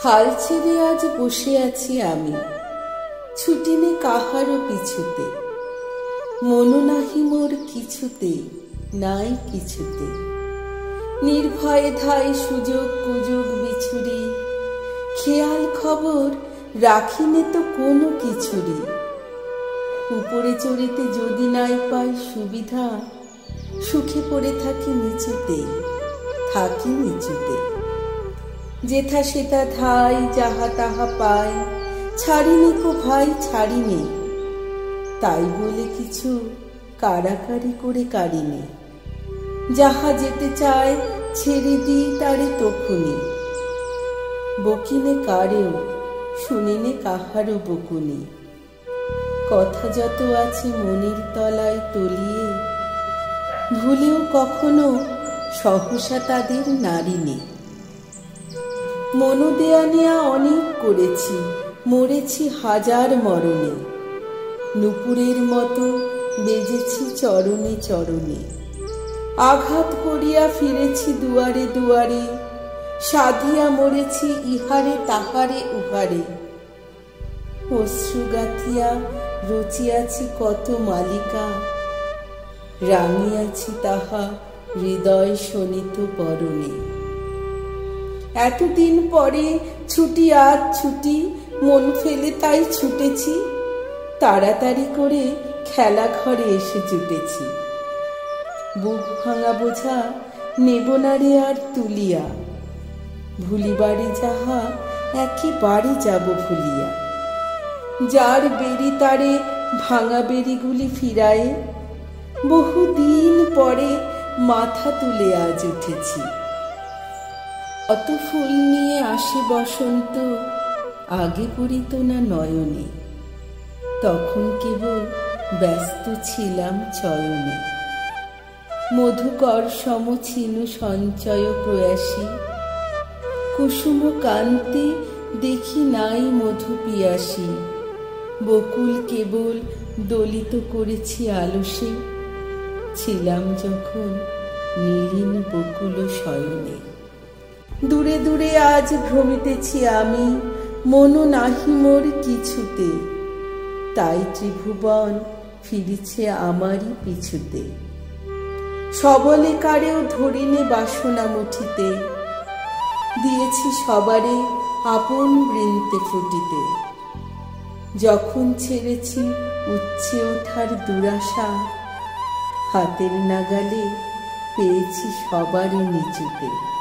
হাল ছেড়ে আজ বসে আছি আমি, ছুটিনে কাহারও পিছুতে। মনু নাহি মোর কিছুতে, নাই কিছুতে। নির্ভয়ে ধাই সুযোগ কুযোগ বিছুরি, খেয়াল খবর রাখিনে তো কোনো কিছুরি। উপরে চড়িতে যদি নাই পাই সুবিধা, সুখে পড়ে থাকি নিচুতে, থাকি নিচুতে। যেথা সেথা ধাই যাহা তাহা পাই, ছাড়িনে কো ভাই ছাড়িনে। তাই বলে কিছু কাড়াকাড়ি করে কাড়িনে। যাহা যেতে চায় ছেড়ে দিই তারে তখুনি। বকিনে কারেও, শুনিনে কাহারও বকুনি। কথা যত আছে মনের তলায় তলিয়ে, ভুলেও কখনো সহসা তাদের নাড়িনে। মনো দেয়া নেয়া অনেক করেছি, মরেছি হাজার মরণে। নুপুরের মতো বেজেছি চরণে চরণে। আঘাত করিয়া ফিরেছি দুয়ারে দুয়ারে, সাধিয়া মরেছি ইহারে তাহারে উহারে। অশ্রু গাথিয়া রচিয়াছি কত মালিকা, রাঙিয়াছি তাহা হৃদয় শোনিত পরনে। এতদিন পরে ছুটি আজ ছুটি, মন ফেলে তাই ছুটেছি। তাড়াতাড়ি করে খেলা ঘরে এসে জুটেছি। বুক ভাঙা বোঝা নেব না রে আর তুলিয়া, ভুলিবারে যাহা একেবারে যাব ভুলিয়া। যার বেরি তারে ভাঙা বেরিগুলি ফিরায়ে, বহুদিন পরে মাথা তুলে আজ উঠেছি। অত ফুল নিয়ে আসে বসন্ত, আগে পড়িত না নয়নে। তখন কেবল ব্যস্ত ছিলাম চয়নে। মধুকর সম ছিল সঞ্চয় প্রয়াসী, কুসুম কান্তি দেখি নাই মধু পিয়াসী। বকুল কেবল দলিত করেছি আলসে, ছিলাম যখন নীলিন বকুল শয়নে। দূরে দূরে আজ ভ্রমিতেছি আমি, মনো নাহি মোর কিছুতে। তাই ত্রিভুবন ফিরিছে আমারই পিছুতে। সবলে কারেও ধরিনে বাসনা মুঠিতে, দিয়েছি সবারে আপন বৃন্তে ফুটিতে। যখন ছেড়েছি উচ্চে ওঠার দুরাশা, হাতের নাগালে পেয়েছি সবারই নিচুতে।